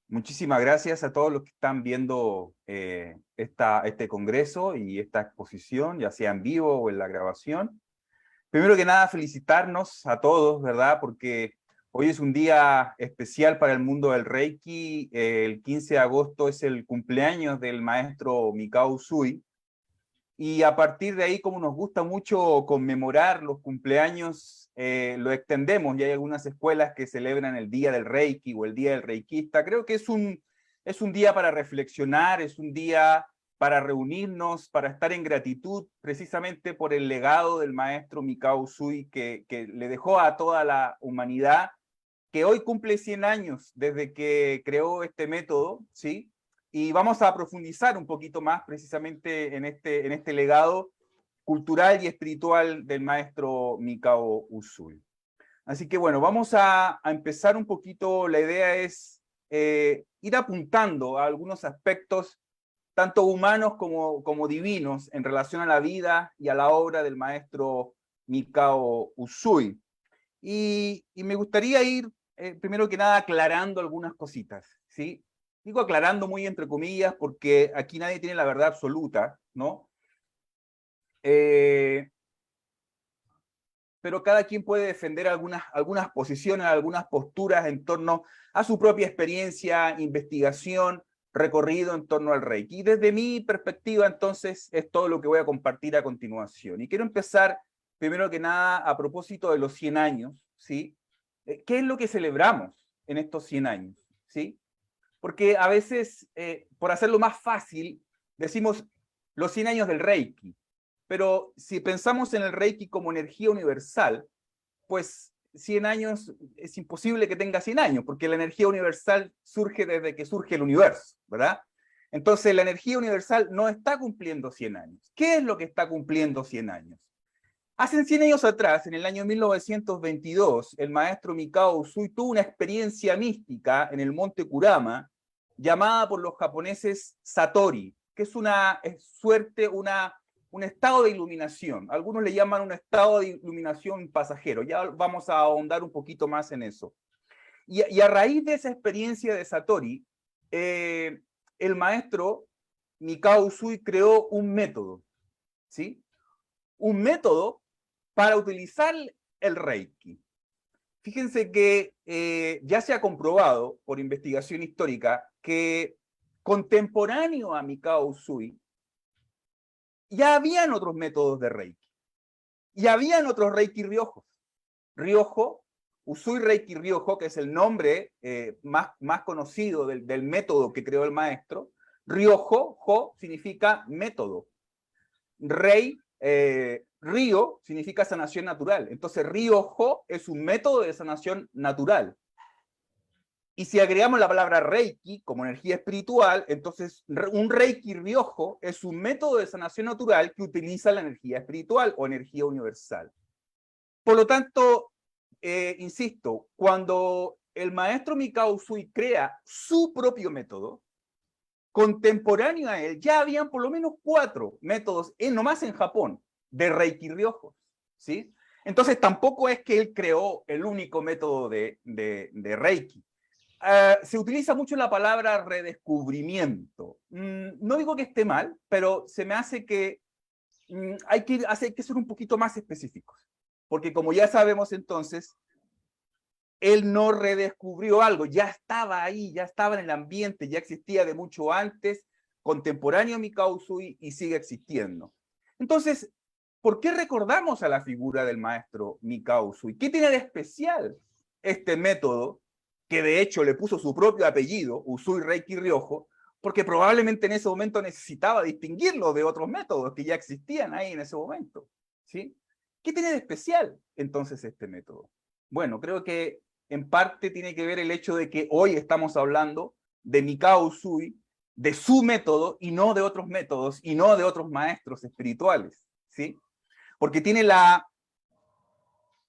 Muchísimas gracias a todos los que están viendo este congreso y esta exposición, ya sea en vivo o en la grabación. Primero que nada, felicitarnos a todos, ¿verdad? Porque hoy es un día especial para el mundo del Reiki. El 15 de agosto es el cumpleaños del maestro Mikao Usui. Y a partir de ahí, como nos gusta mucho conmemorar los cumpleaños, lo extendemos. Y hay algunas escuelas que celebran el Día del Reiki o el Día del Reikista. Creo que es un día para reflexionar, es un día para reunirnos, para estar en gratitud precisamente por el legado del maestro Mikao Usui que le dejó a toda la humanidad, que hoy cumple 100 años desde que creó este método, ¿sí? Y vamos a profundizar un poquito más precisamente en este legado cultural y espiritual del maestro Mikao Usui. Así que bueno, vamos a empezar un poquito. La idea es ir apuntando a algunos aspectos tanto humanos como divinos en relación a la vida y a la obra del maestro Mikao Usui. Y me gustaría ir, primero que nada, aclarando algunas cositas, ¿sí? Digo aclarando muy entre comillas porque aquí nadie tiene la verdad absoluta, ¿no? Pero cada quien puede defender algunas posiciones, algunas posturas en torno a su propia experiencia, investigación, recorrido en torno al Reiki. Y desde mi perspectiva, entonces, es todo lo que voy a compartir a continuación. Y quiero empezar, primero que nada, a propósito de los 100 años, ¿sí? ¿Qué es lo que celebramos en estos 100 años? ¿Sí? Porque a veces, por hacerlo más fácil, decimos los 100 años del Reiki. Pero si pensamos en el Reiki como energía universal, pues 100 años es imposible que tenga 100 años, porque la energía universal surge desde que surge el universo, ¿verdad? Entonces la energía universal no está cumpliendo 100 años. ¿Qué es lo que está cumpliendo 100 años? Hace 100 años atrás, en el año 1922, el maestro Mikao Usui tuvo una experiencia mística en el monte Kurama, llamada por los japoneses Satori, que es una suerte, un estado de iluminación. Algunos le llaman un estado de iluminación pasajero. Ya vamos a ahondar un poquito más en eso. Y a raíz de esa experiencia de Satori, el maestro Mikao Usui creó un método, ¿sí? Un método para utilizar el Reiki. Fíjense que ya se ha comprobado por investigación histórica que contemporáneo a Mikao Usui ya habían otros métodos de Reiki. Y habían otros Reiki Ryojos. Ryojo, Usui Reiki Ryojo, que es el nombre más conocido del método que creó el maestro. Ryojo, Ho, significa método. Rei, Río significa sanación natural. Entonces, Ryojo es un método de sanación natural. Y si agregamos la palabra Reiki como energía espiritual, entonces un Reiki Ryojo es un método de sanación natural que utiliza la energía espiritual o energía universal. Por lo tanto, insisto, cuando el maestro Mikao Usui crea su propio método, contemporáneo a él, ya habían por lo menos 4 métodos, nomás en Japón, de Reiki Ryojo, ¿sí? Entonces tampoco es que él creó el único método de Reiki. Se utiliza mucho la palabra redescubrimiento. No digo que esté mal, pero se me hace que hay que ser un poquito más específicos. Porque como ya sabemos entonces, él no redescubrió algo, ya estaba ahí, ya estaba en el ambiente, ya existía de mucho antes, contemporáneo a Mikao Usui y sigue existiendo. Entonces, ¿por qué recordamos a la figura del maestro Mikao Usui? ¿Qué tiene de especial este método, que de hecho le puso su propio apellido, Usui Reiki Ryojo, porque probablemente en ese momento necesitaba distinguirlo de otros métodos que ya existían ahí en ese momento, ¿sí? ¿Qué tiene de especial entonces este método? Bueno, creo que en parte tiene que ver el hecho de que hoy estamos hablando de Mikao Usui, de su método y no de otros métodos y no de otros maestros espirituales, ¿sí? Porque tiene la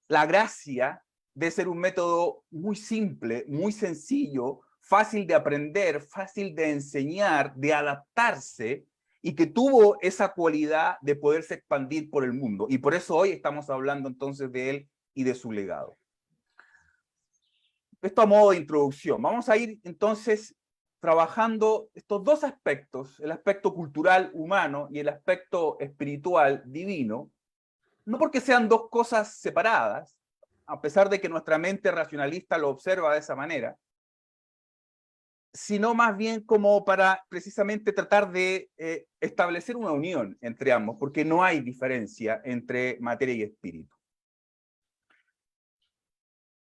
gracia de ser un método muy simple, muy sencillo, fácil de aprender, fácil de enseñar, de adaptarse, y que tuvo esa cualidad de poderse expandir por el mundo. Y por eso hoy estamos hablando entonces de él y de su legado. esto a modo de introducción. Vamos a ir entonces trabajando estos dos aspectos, el aspecto cultural humano y el aspecto espiritual divino, no porque sean dos cosas separadas, a pesar de que nuestra mente racionalista lo observa de esa manera, sino más bien como para precisamente tratar de establecer una unión entre ambos, porque no hay diferencia entre materia y espíritu.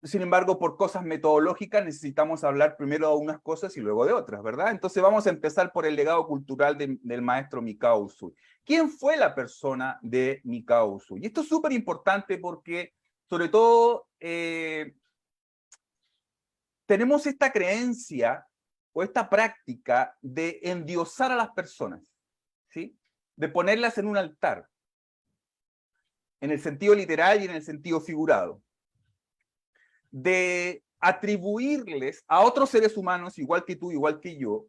Sin embargo, por cosas metodológicas necesitamos hablar primero de unas cosas y luego de otras, ¿verdad? Entonces vamos a empezar por el legado cultural del maestro Mikao Usui. ¿Quién fue la persona de Mikao Usui? Y esto es súper importante porque, sobre todo, tenemos esta creencia o esta práctica de endiosar a las personas, ¿sí? De ponerlas en un altar, en el sentido literal y en el sentido figurado, de atribuirles a otros seres humanos, igual que tú, igual que yo,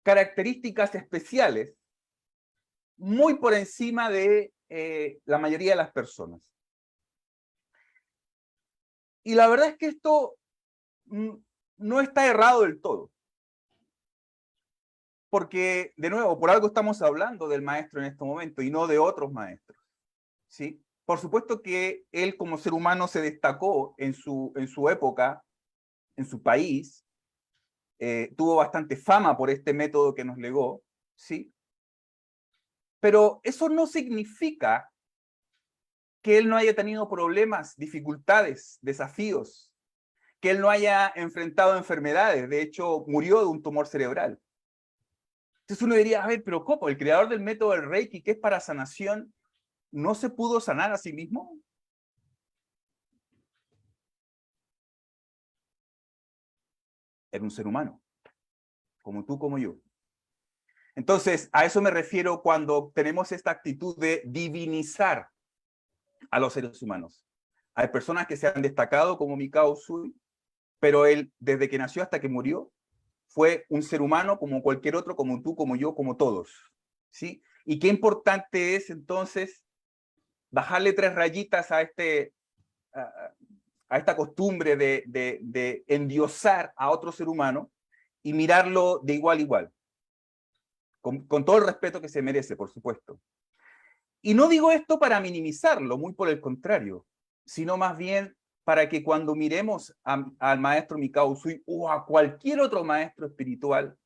características especiales muy por encima de la mayoría de las personas. Y la verdad es que esto no está errado del todo. Porque, de nuevo, por algo estamos hablando del maestro en este momento y no de otros maestros, ¿sí? Por supuesto que él como ser humano se destacó en su época, en su país, tuvo bastante fama por este método que nos legó, ¿sí? Pero eso no significa que él no haya tenido problemas, dificultades, desafíos, que él no haya enfrentado enfermedades, de hecho murió de un tumor cerebral. Entonces uno diría, a ver, pero ¿cómo? El creador del método del Reiki, que es para sanación, ¿no se pudo sanar a sí mismo? Era un ser humano, como tú, como yo. Entonces, a eso me refiero cuando tenemos esta actitud de divinizar a los seres humanos. Hay personas que se han destacado como Mikao Usui, pero él, desde que nació hasta que murió, fue un ser humano como cualquier otro, como tú, como yo, como todos, ¿sí? Y qué importante es entonces bajarle 3 rayitas a esta costumbre de endiosar a otro ser humano y mirarlo de igual a igual, con todo el respeto que se merece, por supuesto. Y no digo esto para minimizarlo, muy por el contrario, sino más bien para que cuando miremos al maestro Mikao Usui o a cualquier otro maestro espiritual,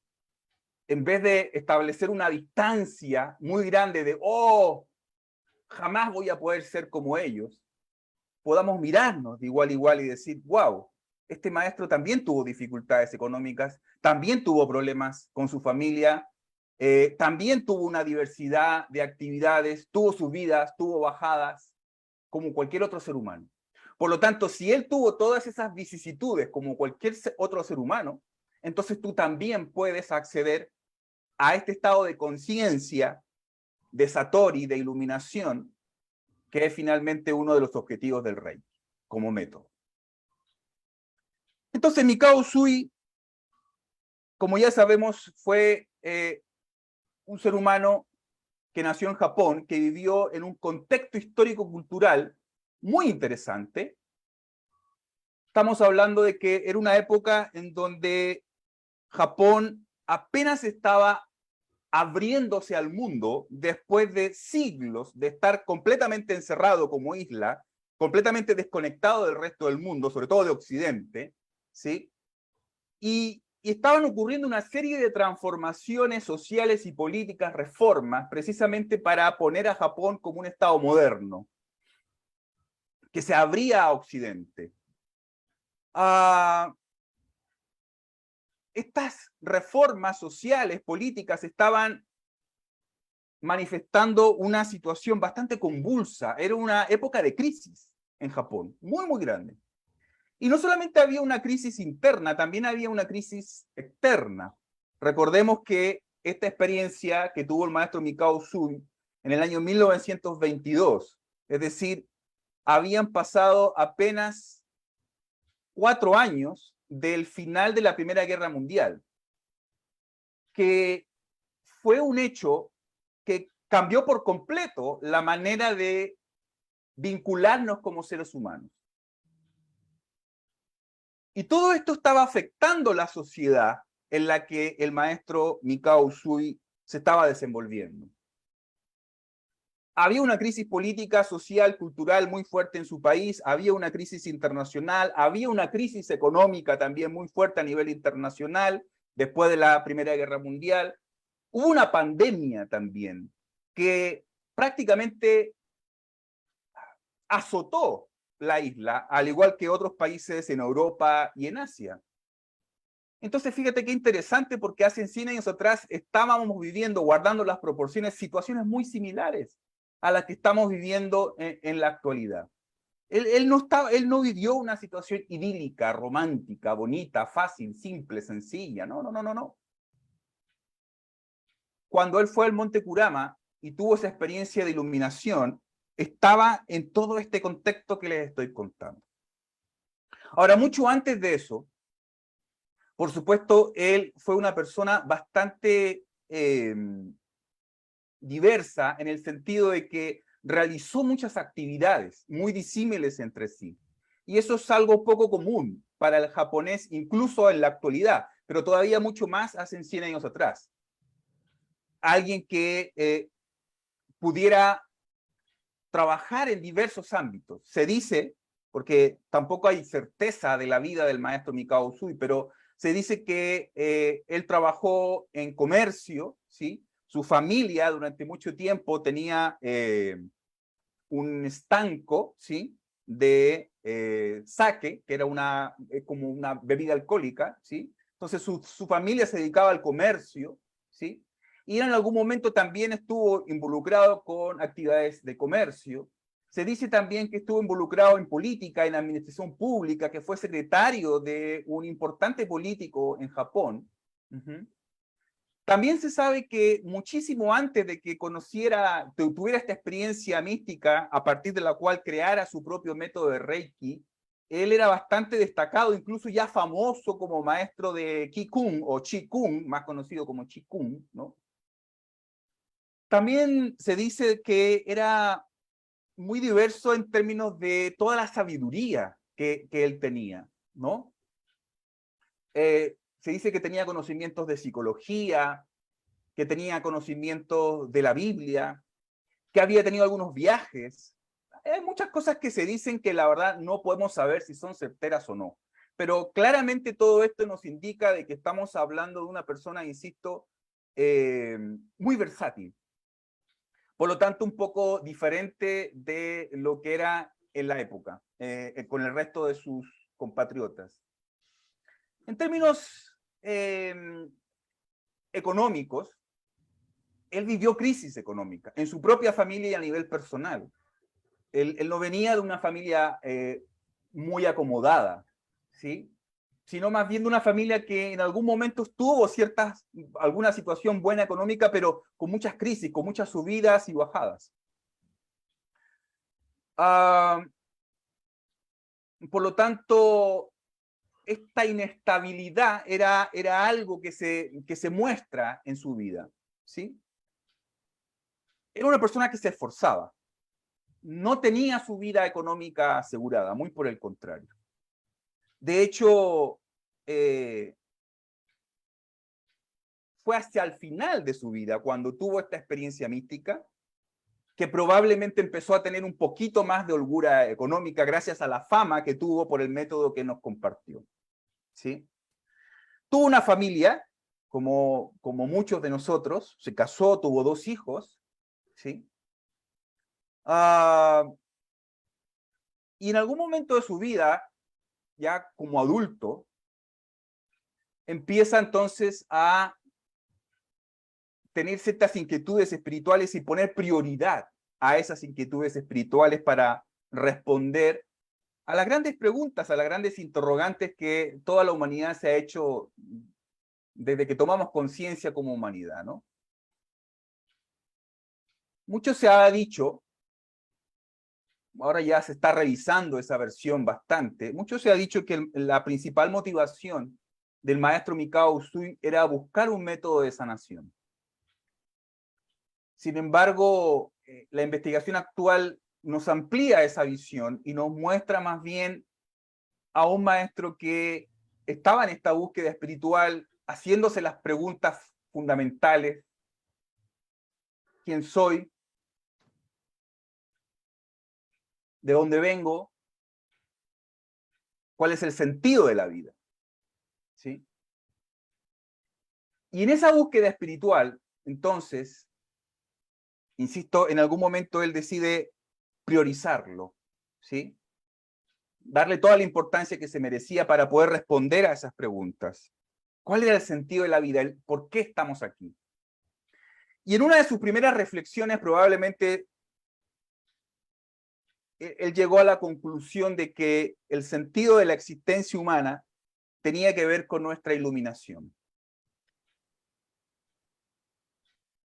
en vez de establecer una distancia muy grande de, oh, jamás voy a poder ser como ellos, podamos mirarnos de igual a igual y decir, wow, este maestro también tuvo dificultades económicas, también tuvo problemas con su familia, también tuvo una diversidad de actividades, tuvo subidas, tuvo bajadas, como cualquier otro ser humano. Por lo tanto, si él tuvo todas esas vicisitudes como cualquier otro ser humano, entonces tú también puedes acceder a este estado de conciencia, de satori, de iluminación, que es finalmente uno de los objetivos del Reiki, como método. Entonces, Mikao Usui, como ya sabemos, fue un ser humano que nació en Japón, que vivió en un contexto histórico-cultural muy interesante. Estamos hablando de que era una época en donde Japón apenas estaba abriéndose al mundo después de siglos de estar completamente encerrado como isla, completamente desconectado del resto del mundo, sobre todo de Occidente, ¿sí? Y estaban ocurriendo una serie de transformaciones sociales y políticas, reformas, precisamente para poner a Japón como un Estado moderno, que se abría a Occidente. Estas reformas sociales, políticas, estaban manifestando una situación bastante convulsa. Era una época de crisis en Japón, muy, muy grande. Y no solamente había una crisis interna, también había una crisis externa. Recordemos que esta experiencia que tuvo el maestro Mikao Usui en el año 1922, es decir, habían pasado apenas 4 años del final de la Primera Guerra Mundial, que fue un hecho que cambió por completo la manera de vincularnos como seres humanos. Y todo esto estaba afectando la sociedad en la que el maestro Mikao Usui se estaba desenvolviendo. Había una crisis política, social, cultural muy fuerte en su país, había una crisis internacional, había una crisis económica también muy fuerte a nivel internacional, después de la Primera Guerra Mundial. Hubo una pandemia también, que prácticamente azotó la isla, al igual que otros países en Europa y en Asia. Entonces, fíjate qué interesante, porque hace 100 años atrás estábamos viviendo, guardando las proporciones, situaciones muy similares a las que estamos viviendo en la actualidad. Él no vivió una situación idílica, romántica, bonita, fácil, simple, sencilla. No, no, no, no, no. Cuando él fue al Monte Kurama y tuvo esa experiencia de iluminación, estaba en todo este contexto que les estoy contando. Ahora, mucho antes de eso, por supuesto, él fue una persona bastante diversa en el sentido de que realizó muchas actividades muy disímiles entre sí. Y eso es algo poco común para el japonés, incluso en la actualidad, pero todavía mucho más hace 100 años atrás. Alguien que pudiera trabajar en diversos ámbitos. Se dice, porque tampoco hay certeza de la vida del maestro Mikao Usui, pero se dice que él trabajó en comercio, ¿sí? Su familia durante mucho tiempo tenía un estanco, ¿sí? De sake, que era como una bebida alcohólica, ¿sí? Entonces su familia se dedicaba al comercio, ¿sí? Y en algún momento también estuvo involucrado con actividades de comercio. Se dice también que estuvo involucrado en política, en administración pública, que fue secretario de un importante político en Japón. Uh-huh. También se sabe que muchísimo antes de que tuviera esta experiencia mística, a partir de la cual creara su propio método de Reiki, él era bastante destacado, incluso ya famoso como maestro de Qigong o Qigong, más conocido como Qigong, ¿no? También se dice que era muy diverso en términos de toda la sabiduría que él tenía, ¿no? Se dice que tenía conocimientos de psicología, que tenía conocimientos de la Biblia, que había tenido algunos viajes. Hay muchas cosas que se dicen que la verdad no podemos saber si son certeras o no. Pero claramente todo esto nos indica de que estamos hablando de una persona, insisto, muy versátil. Por lo tanto, un poco diferente de lo que era en la época, con el resto de sus compatriotas. En términos económicos, él vivió crisis económica en su propia familia y a nivel personal. Él no venía de una familia muy acomodada, ¿sí? Sino más bien de una familia que en algún momento tuvo alguna situación buena económica, pero con muchas crisis, con muchas subidas y bajadas. Por lo tanto, esta inestabilidad era algo que se muestra en su vida, ¿sí? Era una persona que se esforzaba, no tenía su vida económica asegurada, muy por el contrario. De hecho, fue hacia el final de su vida, cuando tuvo esta experiencia mística, que probablemente empezó a tener un poquito más de holgura económica gracias a la fama que tuvo por el método que nos compartió, ¿sí? Tuvo una familia, como muchos de nosotros, se casó, tuvo 2 hijos, ¿sí? Y en algún momento de su vida, ya como adulto, empieza entonces a tener ciertas inquietudes espirituales y poner prioridad a esas inquietudes espirituales para responder a las grandes preguntas, a las grandes interrogantes que toda la humanidad se ha hecho desde que tomamos conciencia como humanidad, ¿no? Mucho se ha dicho, ahora ya se está revisando esa versión bastante, mucho se ha dicho que la principal motivación del maestro Mikao Usui era buscar un método de sanación. Sin embargo, la investigación actual nos amplía esa visión y nos muestra más bien a un maestro que estaba en esta búsqueda espiritual, haciéndose las preguntas fundamentales: ¿quién soy? ¿De dónde vengo? ¿Cuál es el sentido de la vida? ¿Sí? Y en esa búsqueda espiritual, entonces, insisto, en algún momento él decide priorizarlo, ¿sí? Darle toda la importancia que se merecía para poder responder a esas preguntas. ¿Cuál era el sentido de la vida? ¿Por qué estamos aquí? Y en una de sus primeras reflexiones, probablemente, él llegó a la conclusión de que el sentido de la existencia humana tenía que ver con nuestra iluminación.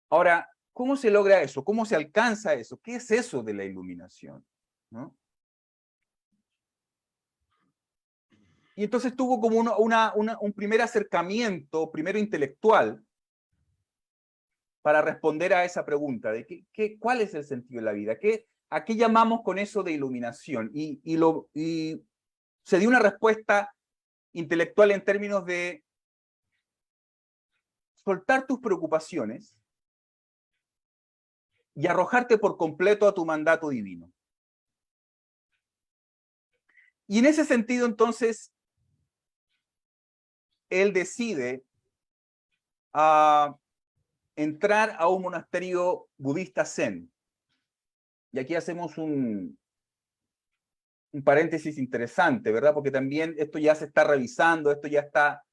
Ahora, ¿cómo se logra eso? ¿Cómo se alcanza eso? ¿Qué es eso de la iluminación? ¿No? Y entonces tuvo como un primer acercamiento, primero intelectual, para responder a esa pregunta de ¿cuál es el sentido de la vida? ¿A qué llamamos con eso de iluminación? Y se dio una respuesta intelectual en términos de soltar tus preocupaciones y arrojarte por completo a tu mandato divino. Y en ese sentido, entonces, él decide entrar a un monasterio budista zen. Y aquí hacemos un paréntesis interesante, ¿verdad? Porque también esto ya se está revisando, esto ya está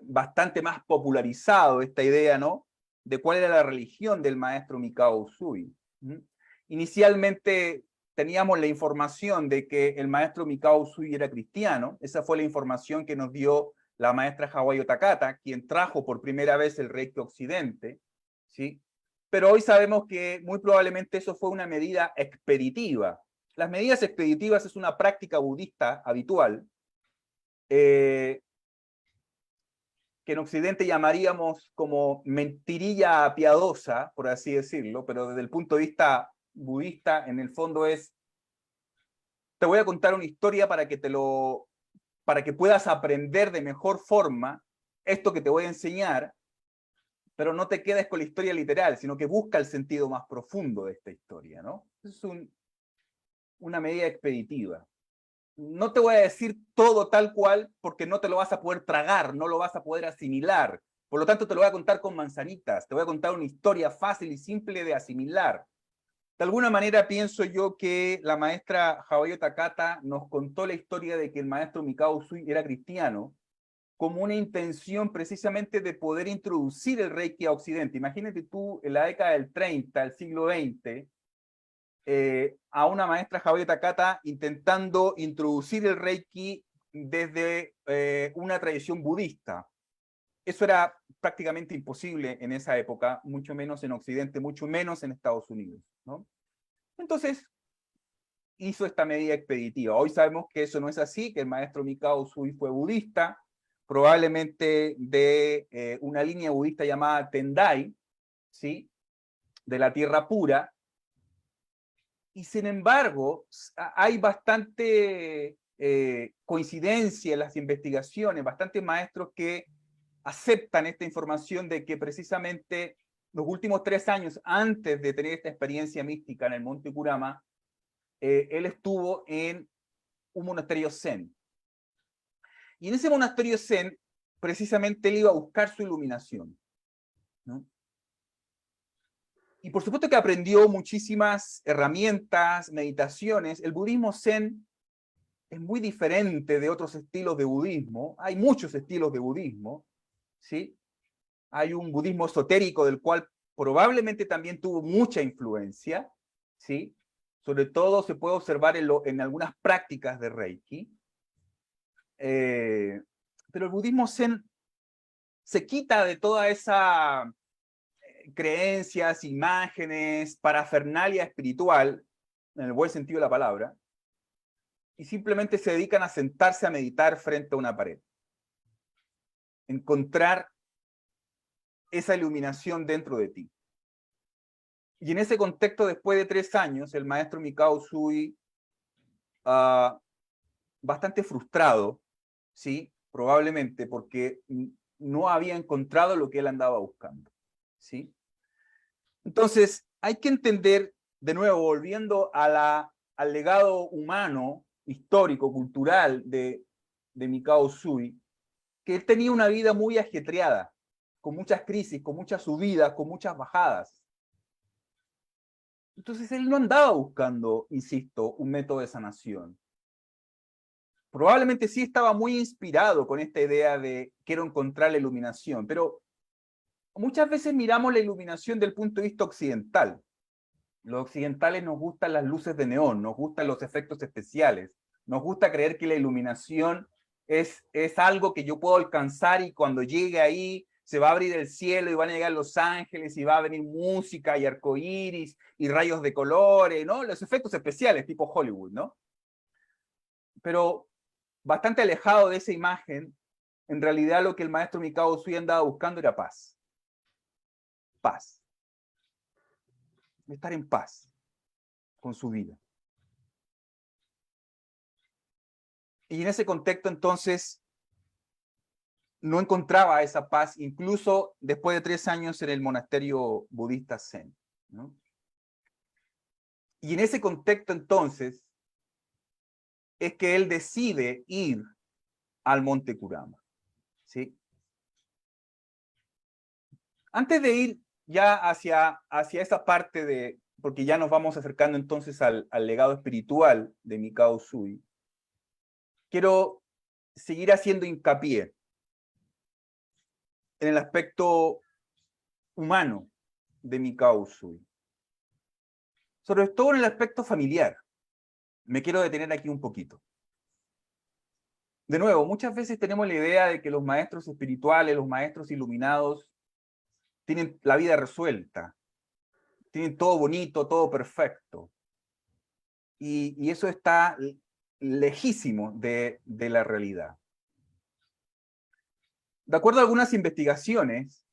bastante más popularizado, esta idea, ¿no? De cuál era la religión del maestro Mikao Usui. Inicialmente teníamos la información de que el maestro Mikao Usui era cristiano. Esa fue la información que nos dio la maestra Hawayo Takata, quien trajo por primera vez el Reiki a Occidente, ¿sí? Pero hoy sabemos que muy probablemente eso fue una medida expeditiva. Las medidas expeditivas es una práctica budista habitual, que en Occidente llamaríamos como mentirilla piadosa, por así decirlo, pero desde el punto de vista budista, en el fondo es: te voy a contar una historia para que puedas aprender de mejor forma esto que te voy a enseñar, pero no te quedes con la historia literal, sino que busca el sentido más profundo de esta historia, ¿no? Es una medida expeditiva. No te voy a decir todo tal cual porque no te lo vas a poder tragar, no lo vas a poder asimilar. Por lo tanto, te lo voy a contar con manzanitas, te voy a contar una historia fácil y simple de asimilar. De alguna manera pienso yo que la maestra Hawayo Takata nos contó la historia de que el maestro Mikao Usui era cristiano como una intención precisamente de poder introducir el Reiki a Occidente. Imagínate tú, en la década del 30, el siglo XX, a una maestra Hawayo Takata intentando introducir el Reiki desde una tradición budista. Eso era prácticamente imposible en esa época, mucho menos en Occidente, mucho menos en Estados Unidos, ¿no? Entonces, hizo esta medida expeditiva. Hoy sabemos que eso no es así, que el maestro Mikao Usui fue budista, probablemente de una línea budista llamada Tendai, ¿sí? De la tierra pura. Y sin embargo, hay bastante coincidencia en las investigaciones, bastantes maestros que aceptan esta información de que precisamente los últimos 3 años antes de tener esta experiencia mística en el Monte Kurama, él estuvo en un monasterio zen. Y en ese monasterio zen, precisamente él iba a buscar su iluminación, ¿no? Y por supuesto que aprendió muchísimas herramientas, meditaciones. El budismo zen es muy diferente de otros estilos de budismo. Hay muchos estilos de budismo, ¿sí? Hay un budismo esotérico del cual probablemente también tuvo mucha influencia, ¿sí? Sobre todo se puede observar en algunas prácticas de Reiki. Pero el budismo zen se quita de toda esa creencias, imágenes, parafernalia espiritual, en el buen sentido de la palabra, y simplemente se dedican a sentarse a meditar frente a una pared. Encontrar esa iluminación dentro de ti. Y en ese contexto, después de 3 años, el maestro Mikao Usui bastante frustrado, ¿sí? Probablemente porque no había encontrado lo que él andaba buscando, ¿sí? Entonces, hay que entender, de nuevo, volviendo a al legado humano, histórico, cultural de Mikao Usui, que él tenía una vida muy ajetreada, con muchas crisis, con muchas subidas, con muchas bajadas. Entonces él no andaba buscando, insisto, un método de sanación. Probablemente sí estaba muy inspirado con esta idea de quiero encontrar la iluminación, pero muchas veces miramos la iluminación del punto de vista occidental. Los occidentales nos gustan las luces de neón, nos gustan los efectos especiales, nos gusta creer que la iluminación es algo que yo puedo alcanzar y cuando llegue ahí se va a abrir el cielo y van a llegar los ángeles y va a venir música y arcoíris y rayos de colores, ¿no? Los efectos especiales tipo Hollywood, ¿no? Pero bastante alejado de esa imagen, en realidad lo que el maestro Mikao Usui andaba buscando era paz. Paz. Estar en paz con su vida. Y en ese contexto, entonces, no encontraba esa paz, incluso después de 3 años en el monasterio budista Zen, ¿no? Y en ese contexto, entonces, es que él decide ir al Monte Kurama, ¿sí? Antes de ir ya hacia esa parte de, porque ya nos vamos acercando entonces al legado espiritual de Mikao Usui, quiero seguir haciendo hincapié en el aspecto humano de Mikao Usui. Sobre todo en el aspecto familiar. Me quiero detener aquí un poquito. De nuevo, muchas veces tenemos la idea de que los maestros espirituales, los maestros iluminados, tienen la vida resuelta, tienen todo bonito, todo perfecto. Y eso está lejísimo de la realidad. De acuerdo a algunas investigaciones,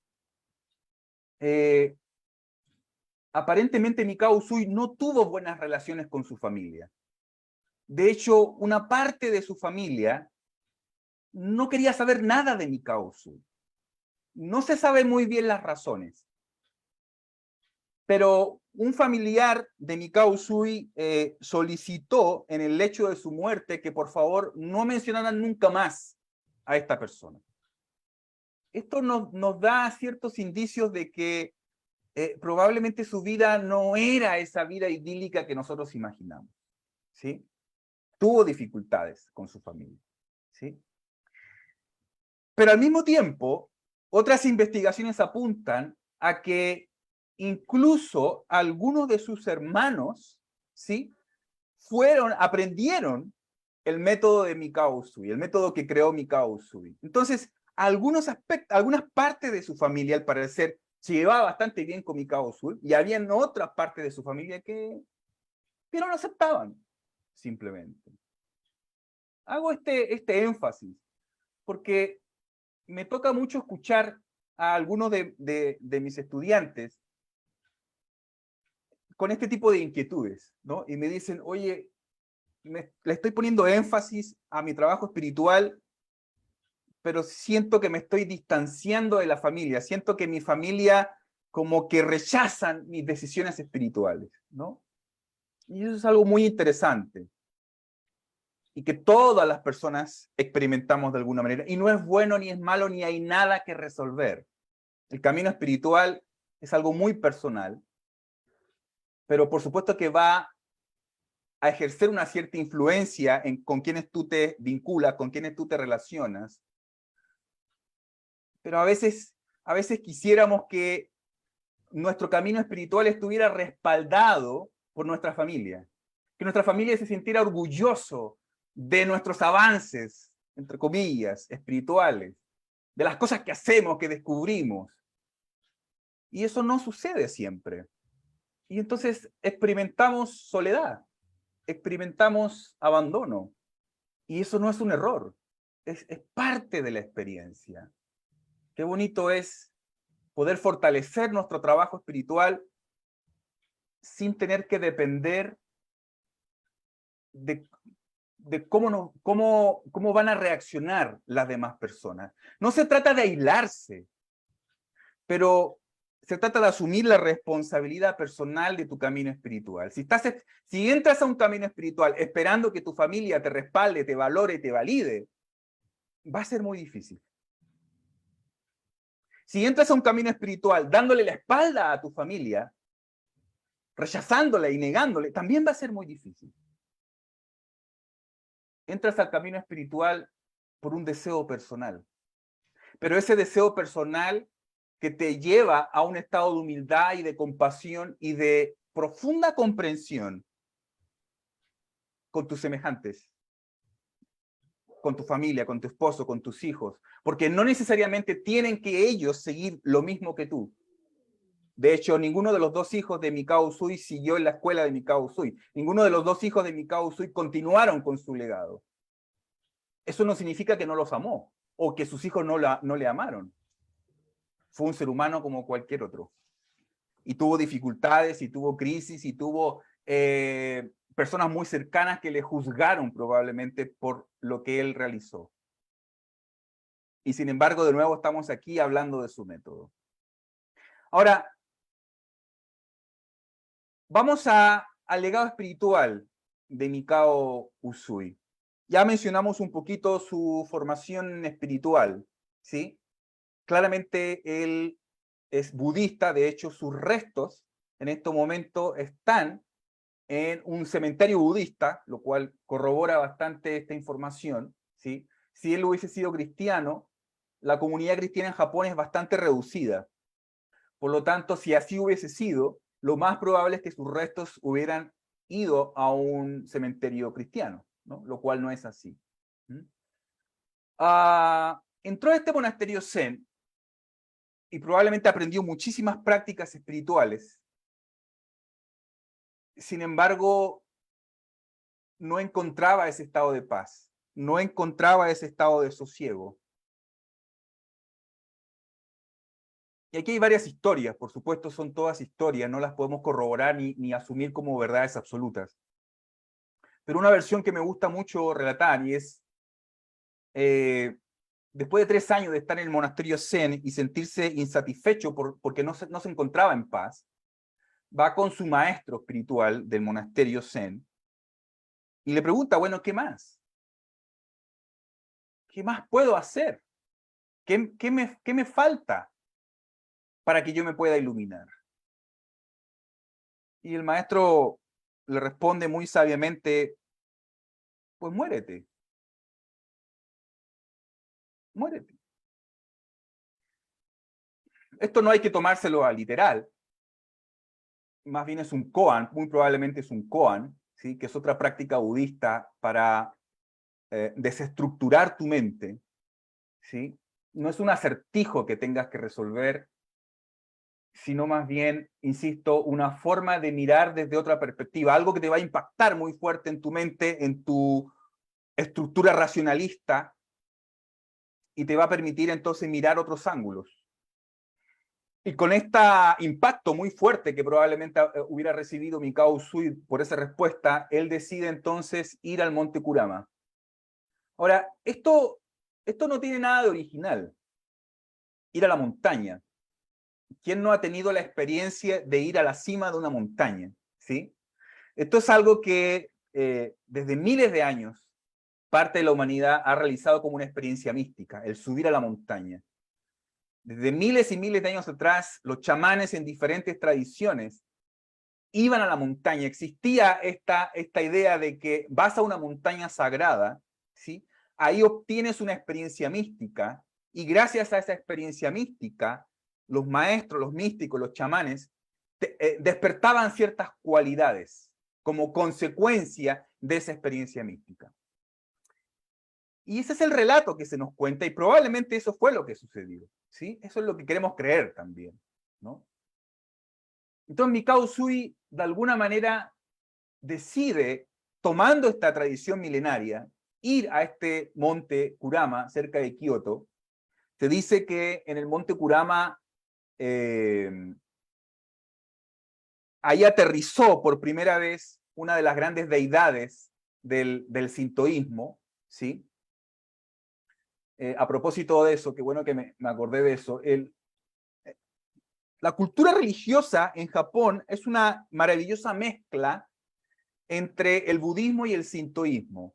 aparentemente Mikao Usui no tuvo buenas relaciones con su familia. De hecho, una parte de su familia no quería saber nada de Mikao Usui. No se sabe muy bien las razones. Pero un familiar de Mikao Usui solicitó en el lecho de su muerte que por favor no mencionaran nunca más a esta persona. Esto nos da ciertos indicios de que probablemente su vida no era esa vida idílica que nosotros imaginamos, ¿sí? Tuvo dificultades con su familia, ¿sí? Pero al mismo tiempo, otras investigaciones apuntan a que incluso algunos de sus hermanos, ¿sí? Aprendieron el método de Mikao Usui, el método que creó Mikao Usui. Entonces, algunos aspectos, algunas partes de su familia, al parecer, se llevaba bastante bien con Mikao Usui, y habían otras partes de su familia que no lo aceptaban, simplemente. Hago este énfasis, porque me toca mucho escuchar a algunos de mis estudiantes con este tipo de inquietudes, ¿no? Y me dicen, oye, le estoy poniendo énfasis a mi trabajo espiritual, pero siento que me estoy distanciando de la familia, siento que mi familia como que rechazan mis decisiones espirituales, ¿no? Y eso es algo muy interesante y que todas las personas experimentamos de alguna manera. Y no es bueno ni es malo, ni hay nada que resolver. El camino espiritual es algo muy personal, pero por supuesto que va a ejercer una cierta influencia con quienes tú te vinculas, con quienes tú te relacionas. Pero a veces quisiéramos que nuestro camino espiritual estuviera respaldado por nuestra familia, que nuestra familia se sintiera orgulloso de nuestros avances, entre comillas, espirituales, de las cosas que hacemos, que descubrimos. Y eso no sucede siempre. Y entonces experimentamos soledad, experimentamos abandono. Y eso no es un error, es parte de la experiencia. Qué bonito es poder fortalecer nuestro trabajo espiritual sin tener que depender de de cómo van a reaccionar las demás personas. No se trata de aislarse, pero se trata de asumir la responsabilidad personal de tu camino espiritual. Si entras a un camino espiritual esperando que tu familia te respalde, te valore, te valide, va a ser muy difícil. Si entras a un camino espiritual dándole la espalda a tu familia, rechazándola y negándole, también va a ser muy difícil. Entras al camino espiritual por un deseo personal, pero ese deseo personal que te lleva a un estado de humildad y de compasión y de profunda comprensión con tus semejantes, con tu familia, con tu esposo, con tus hijos, porque no necesariamente tienen que ellos seguir lo mismo que tú. De hecho, ninguno de los dos hijos de Mikao Usui siguió en la escuela de Mikao Usui. Ninguno de los dos hijos de Mikao Usui continuaron con su legado. Eso no significa que no los amó o que sus hijos no le amaron. Fue un ser humano como cualquier otro. Y tuvo dificultades, y tuvo crisis, y tuvo personas muy cercanas que le juzgaron probablemente por lo que él realizó. Y sin embargo, de nuevo estamos aquí hablando de su método. Ahora, vamos al legado espiritual de Mikao Usui. Ya mencionamos un poquito su formación espiritual, ¿sí? Claramente él es budista, de hecho sus restos en este momento están en un cementerio budista, lo cual corrobora bastante esta información, ¿sí? Si él hubiese sido cristiano, la comunidad cristiana en Japón es bastante reducida. Por lo tanto, si así hubiese sido, lo más probable es que sus restos hubieran ido a un cementerio cristiano, ¿no? Lo cual no es así. Entró a este monasterio Zen y probablemente aprendió muchísimas prácticas espirituales. Sin embargo, no encontraba ese estado de paz, no encontraba ese estado de sosiego. Y aquí hay varias historias, por supuesto son todas historias, no las podemos corroborar ni asumir como verdades absolutas. Pero una versión que me gusta mucho relatar y es, después de 3 años de estar en el monasterio Zen y sentirse insatisfecho porque no se encontraba en paz, va con su maestro espiritual del monasterio Zen y le pregunta, bueno, ¿qué más? ¿Qué más puedo hacer? ¿Qué me falta para que yo me pueda iluminar? Y el maestro le responde muy sabiamente, pues muérete. Muérete. Esto no hay que tomárselo a literal. Más bien es un koan, muy probablemente es un koan, ¿sí? Que es otra práctica budista para desestructurar tu mente, ¿sí? No es un acertijo que tengas que resolver, sino más bien, insisto, una forma de mirar desde otra perspectiva, algo que te va a impactar muy fuerte en tu mente, en tu estructura racionalista, y te va a permitir entonces mirar otros ángulos. Y con este impacto muy fuerte que probablemente hubiera recibido Mikao Usui por esa respuesta, él decide entonces ir al monte Kurama. Ahora, esto no tiene nada de original, ir a la montaña. ¿Quién no ha tenido la experiencia de ir a la cima de una montaña? ¿Sí? Esto es algo que desde miles de años parte de la humanidad ha realizado como una experiencia mística, el subir a la montaña. Desde miles y miles de años atrás, los chamanes en diferentes tradiciones iban a la montaña. Existía esta idea de que vas a una montaña sagrada, ¿sí? Ahí obtienes una experiencia mística y gracias a esa experiencia mística, los maestros, los místicos, los chamanes, despertaban ciertas cualidades como consecuencia de esa experiencia mística. Y ese es el relato que se nos cuenta y probablemente eso fue lo que sucedió, ¿sí? Eso es lo que queremos creer también, ¿no? Entonces Mikao Usui de alguna manera decide, tomando esta tradición milenaria, ir a este monte Kurama cerca de Kioto. Se dice que en el monte Kurama ahí aterrizó por primera vez una de las grandes deidades del sintoísmo, ¿sí? A propósito de eso, qué bueno que me acordé de eso, la cultura religiosa en Japón es una maravillosa mezcla entre el budismo y el sintoísmo.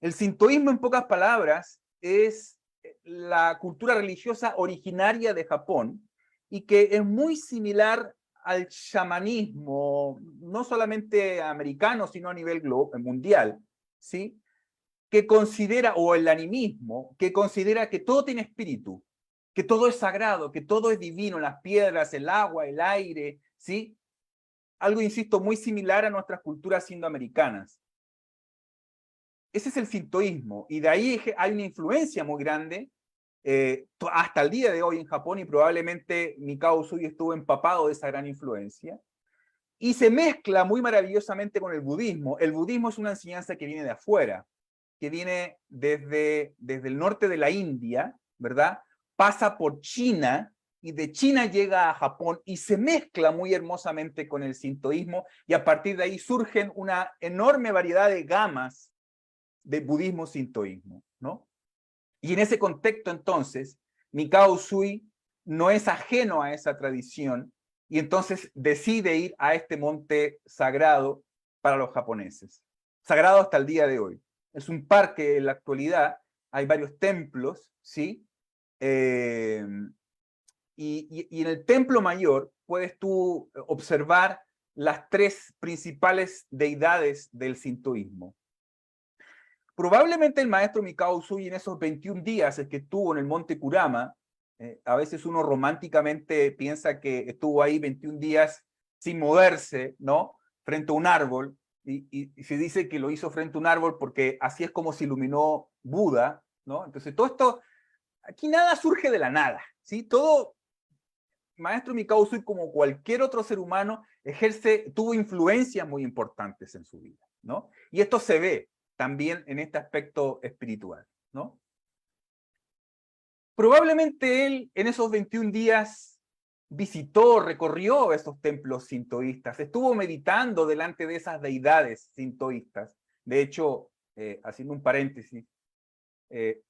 El sintoísmo, en pocas palabras, es la cultura religiosa originaria de Japón y que es muy similar al chamanismo, no solamente americano, sino a nivel mundial, ¿sí? Que considera, o el animismo, que considera que todo tiene espíritu, que todo es sagrado, que todo es divino, las piedras, el agua, el aire, ¿sí? Algo, insisto, muy similar a nuestras culturas indoamericanas. Ese es el sintoísmo, y de ahí hay una influencia muy grande hasta el día de hoy en Japón, y probablemente Mikao Usui estuvo empapado de esa gran influencia, y se mezcla muy maravillosamente con el budismo. El budismo es una enseñanza que viene de afuera, que viene desde el norte de la India, ¿verdad? Pasa por China, y de China llega a Japón, y se mezcla muy hermosamente con el sintoísmo, y a partir de ahí surgen una enorme variedad de gamas de budismo sintoísmo, ¿no? Y en ese contexto, entonces, Mikao Usui no es ajeno a esa tradición, y entonces decide ir a este monte sagrado para los japoneses. Sagrado hasta el día de hoy. Es un parque en la actualidad, hay varios templos, ¿sí? Y en el templo mayor puedes tú observar las tres principales deidades del sintoísmo. Probablemente el maestro Mikao Usui en esos 21 días que estuvo en el monte Kurama, a veces uno románticamente piensa que estuvo ahí 21 días sin moverse, ¿no? Frente a un árbol, y se dice que lo hizo frente a un árbol porque así es como se iluminó Buda, ¿no? Entonces todo esto, aquí nada surge de la nada, ¿sí? Todo, maestro Mikao Usui, como cualquier otro ser humano, tuvo influencias muy importantes en su vida, ¿no? Y esto se ve también en este aspecto espiritual, ¿no? Probablemente él en esos 21 días visitó, recorrió esos templos sintoístas, estuvo meditando delante de esas deidades sintoístas. De hecho, haciendo un paréntesis, hay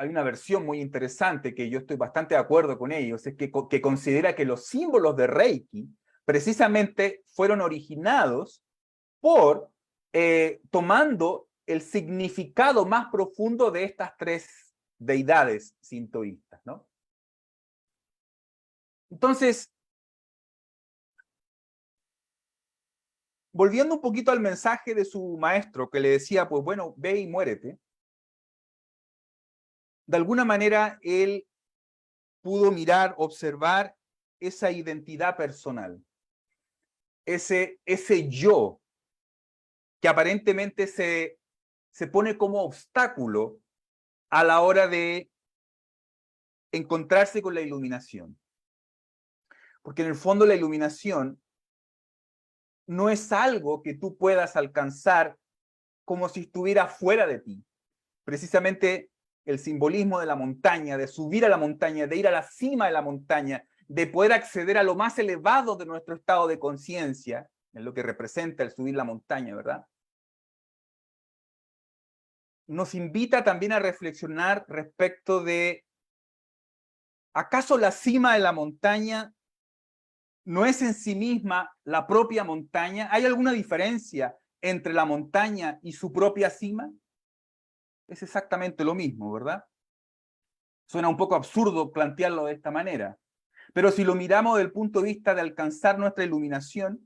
una versión muy interesante que yo estoy bastante de acuerdo con ellos, es que considera que los símbolos de Reiki precisamente fueron originados por tomando el significado más profundo de estas tres deidades sintoístas, ¿no? Entonces, volviendo un poquito al mensaje de su maestro que le decía, pues bueno, ve y muérete, de alguna manera él pudo mirar, observar esa identidad personal, ese yo que aparentemente se pone como obstáculo a la hora de encontrarse con la iluminación. Porque en el fondo la iluminación no es algo que tú puedas alcanzar como si estuviera fuera de ti. Precisamente el simbolismo de la montaña, de subir a la montaña, de ir a la cima de la montaña, de poder acceder a lo más elevado de nuestro estado de conciencia, en lo que representa el subir la montaña, ¿verdad? Nos invita también a reflexionar respecto de, ¿acaso la cima de la montaña no es en sí misma la propia montaña? ¿Hay alguna diferencia entre la montaña y su propia cima? Es exactamente lo mismo, ¿verdad? Suena un poco absurdo plantearlo de esta manera, pero si lo miramos desde el punto de vista de alcanzar nuestra iluminación,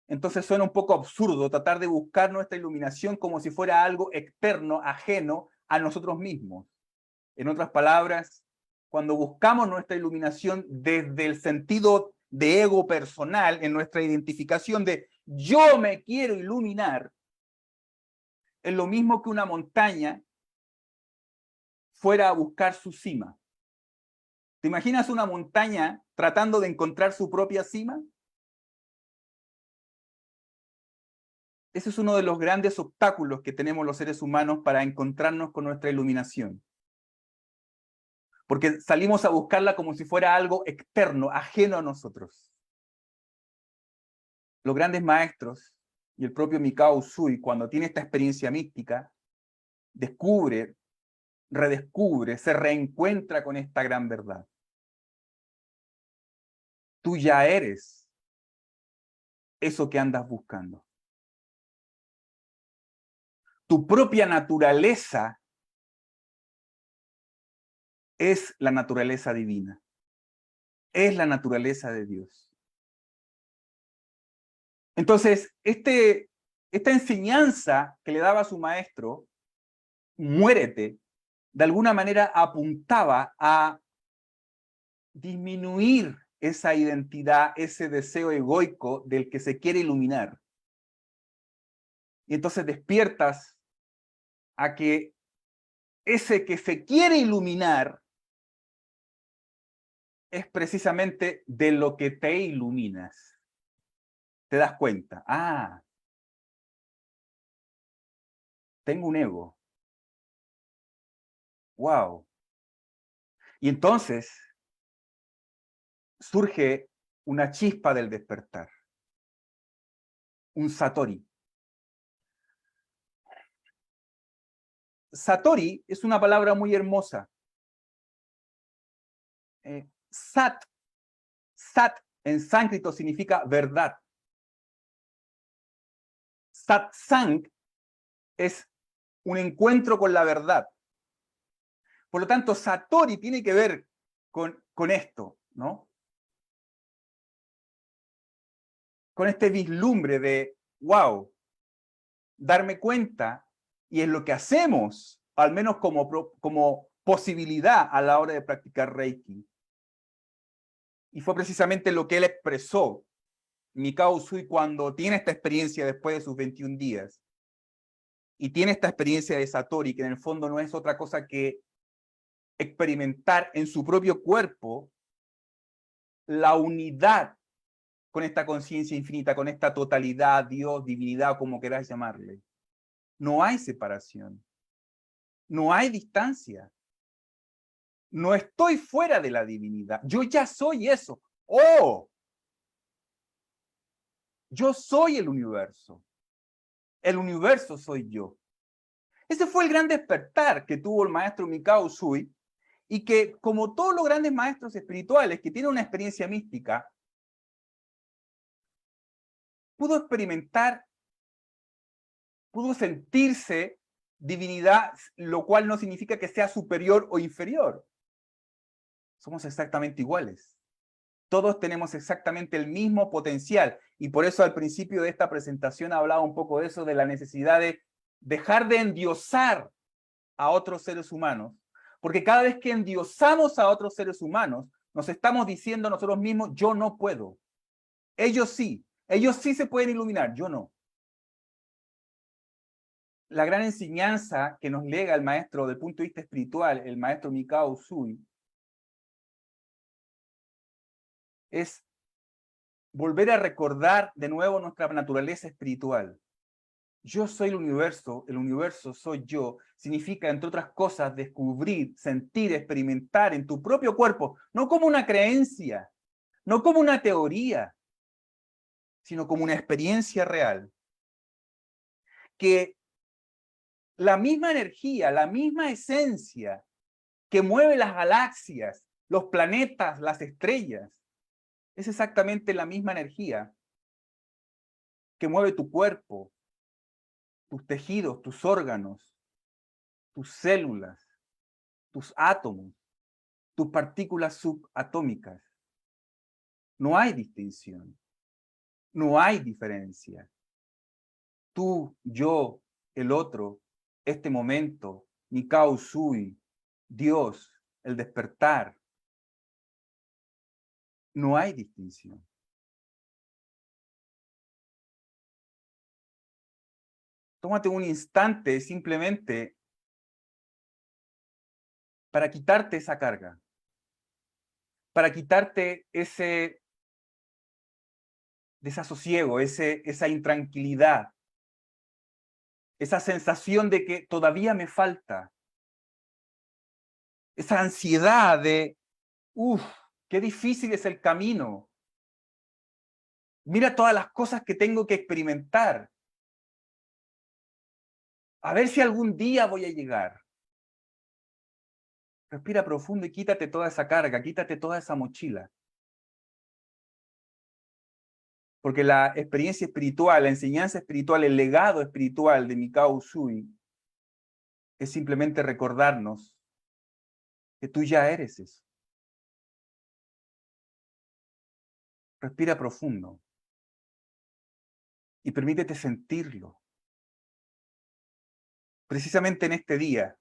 entonces suena un poco absurdo tratar de buscar nuestra iluminación como si fuera algo externo, ajeno a nosotros mismos. En otras palabras, cuando buscamos nuestra iluminación desde el sentido de ego personal, en nuestra identificación de yo me quiero iluminar, es lo mismo que una montaña fuera a buscar su cima. ¿Te imaginas una montaña tratando de encontrar su propia cima? Ese es uno de los grandes obstáculos que tenemos los seres humanos para encontrarnos con nuestra iluminación. Porque salimos a buscarla como si fuera algo externo, ajeno a nosotros. Los grandes maestros y el propio Mikao Usui, cuando tiene esta experiencia mística, descubre, redescubre, se reencuentra con esta gran verdad. Tú ya eres eso que andas buscando. Tu propia naturaleza es la naturaleza divina. Es la naturaleza de Dios. Entonces, esta enseñanza que le daba a su maestro, muérete, de alguna manera apuntaba a disminuir esa identidad, ese deseo egoico del que se quiere iluminar. Y entonces despiertas a que ese que se quiere iluminar es precisamente de lo que te iluminas. Te das cuenta, tengo un ego. Wow. Y entonces surge una chispa del despertar, un satori. Satori es una palabra muy hermosa. Sat en sánscrito significa verdad. Satsang es un encuentro con la verdad. Por lo tanto, satori tiene que ver con esto, ¿no? Con este vislumbre de, wow, darme cuenta, y es lo que hacemos, al menos como posibilidad a la hora de practicar Reiki. Y fue precisamente lo que él expresó, Mikao Usui, cuando tiene esta experiencia después de sus 21 días. Y tiene esta experiencia de Satori, que en el fondo no es otra cosa que experimentar en su propio cuerpo la unidad con esta conciencia infinita, con esta totalidad, Dios, divinidad, como queráis llamarle. No hay separación. No hay distancia. No estoy fuera de la divinidad. Yo ya soy eso. ¡Oh! Yo soy el universo. El universo soy yo. Ese fue el gran despertar que tuvo el maestro Mikao Usui, y que, como todos los grandes maestros espirituales que tienen una experiencia mística, pudo experimentar, pudo sentirse divinidad, lo cual no significa que sea superior o inferior. Somos exactamente iguales. Todos tenemos exactamente el mismo potencial, y por eso al principio de esta presentación hablaba un poco de eso, de la necesidad de dejar de endiosar a otros seres humanos, porque cada vez que endiosamos a otros seres humanos, nos estamos diciendo a nosotros mismos, yo no puedo. Ellos sí se pueden iluminar, yo no. La gran enseñanza que nos lega el maestro del punto de vista espiritual, el maestro Mikao Usui, es volver a recordar de nuevo nuestra naturaleza espiritual. Yo soy el universo soy yo, significa, entre otras cosas, descubrir, sentir, experimentar en tu propio cuerpo, no como una creencia, no como una teoría, sino como una experiencia real. Que la misma energía, la misma esencia que mueve las galaxias, los planetas, las estrellas, es exactamente la misma energía que mueve tu cuerpo, tus tejidos, tus órganos, tus células, tus átomos, tus partículas subatómicas. No hay distinción, no hay diferencia. Tú, yo, el otro, este momento, Mikao Usui, Dios, el despertar. No hay distinción. Tómate un instante simplemente para quitarte esa carga, para quitarte ese desasosiego, esa intranquilidad, esa sensación de que todavía me falta, esa ansiedad de, qué difícil es el camino. Mira todas las cosas que tengo que experimentar. A ver si algún día voy a llegar. Respira profundo y quítate toda esa carga, quítate toda esa mochila. Porque la experiencia espiritual, la enseñanza espiritual, el legado espiritual de Mikao Usui es simplemente recordarnos que tú ya eres eso. Respira profundo y permítete sentirlo. Precisamente en este día,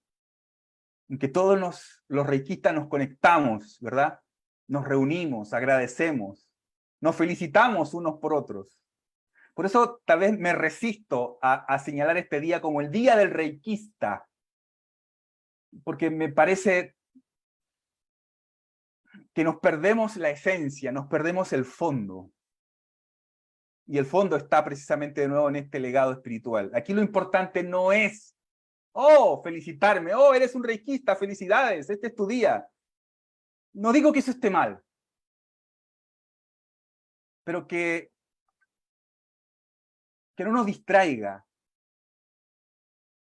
en que todos los reikistas nos conectamos, ¿verdad? Nos reunimos, agradecemos, nos felicitamos unos por otros. Por eso tal vez me resisto a señalar este día como el Día del Reikista, porque me parece que nos perdemos la esencia, nos perdemos el fondo. Y el fondo está precisamente de nuevo en este legado espiritual. Aquí lo importante no es, oh, felicitarme, oh, eres un reikista, felicidades, este es tu día. No digo que eso esté mal, pero que no nos distraiga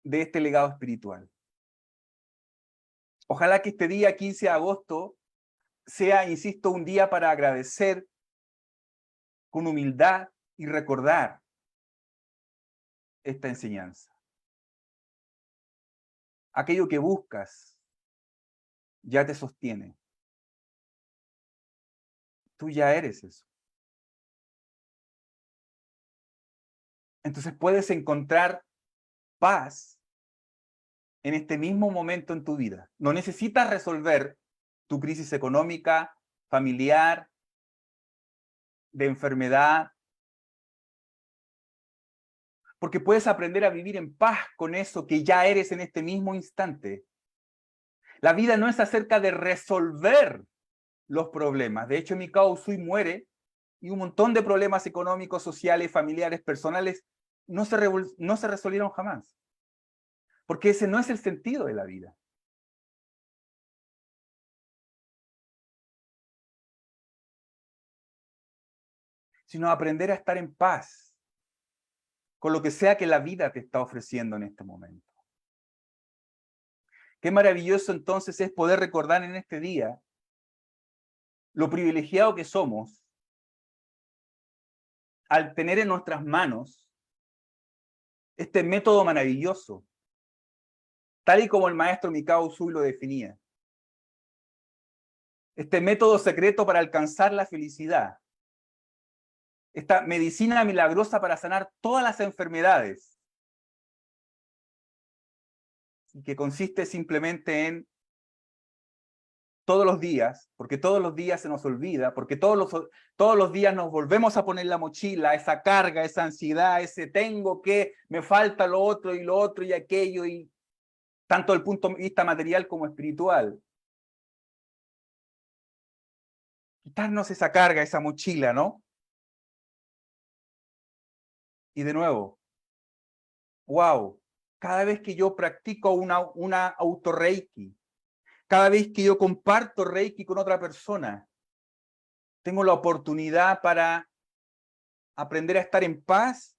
de este legado espiritual. Ojalá que este día 15 de agosto sea, insisto, un día para agradecer con humildad y recordar esta enseñanza. Aquello que buscas ya te sostiene. Tú ya eres eso. Entonces puedes encontrar paz en este mismo momento en tu vida. No necesitas resolver tu crisis económica, familiar, de enfermedad, porque puedes aprender a vivir en paz con eso que ya eres en este mismo instante. La vida no es acerca de resolver los problemas. De hecho, Mikao Usui muere y un montón de problemas económicos, sociales, familiares, personales no se resolvieron jamás. Porque ese no es el sentido de la vida. Sino aprender a estar en paz con lo que sea que la vida te está ofreciendo en este momento. Qué maravilloso entonces es poder recordar en este día lo privilegiado que somos al tener en nuestras manos este método maravilloso, tal y como el maestro Mikao Usui lo definía. Este método secreto para alcanzar la felicidad. Esta medicina milagrosa para sanar todas las enfermedades. Y que consiste simplemente en todos los días, porque todos los días se nos olvida, porque todos los días nos volvemos a poner la mochila, esa carga, esa ansiedad, ese tengo que, me falta lo otro y aquello, y tanto desde el punto de vista material como espiritual. Quitarnos esa carga, esa mochila, ¿no? Y de nuevo, wow, cada vez que yo practico una auto-reiki, cada vez que yo comparto reiki con otra persona, tengo la oportunidad para aprender a estar en paz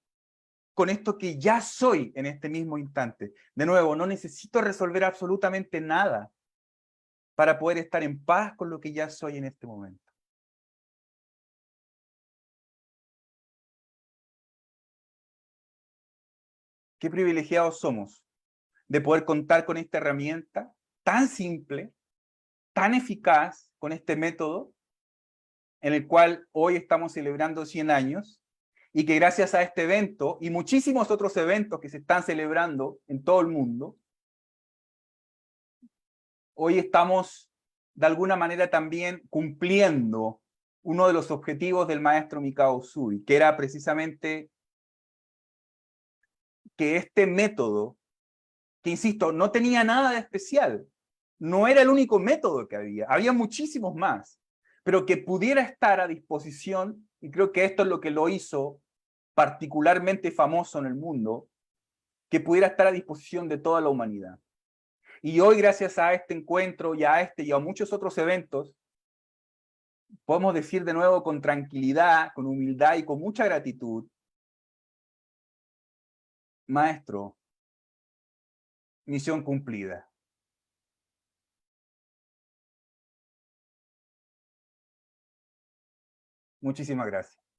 con esto que ya soy en este mismo instante. De nuevo, no necesito resolver absolutamente nada para poder estar en paz con lo que ya soy en este momento. Qué privilegiados somos de poder contar con esta herramienta tan simple, tan eficaz, con este método, en el cual hoy estamos celebrando 100 años, y que gracias a este evento y muchísimos otros eventos que se están celebrando en todo el mundo, hoy estamos de alguna manera también cumpliendo uno de los objetivos del maestro Mikao Usui, que era precisamente que este método, que insisto, no tenía nada de especial, no era el único método que había muchísimos más, pero que pudiera estar a disposición, y creo que esto es lo que lo hizo particularmente famoso en el mundo, que pudiera estar a disposición de toda la humanidad. Y hoy, gracias a este encuentro y a muchos otros eventos, podemos decir de nuevo con tranquilidad, con humildad y con mucha gratitud: Maestro, misión cumplida. Muchísimas gracias.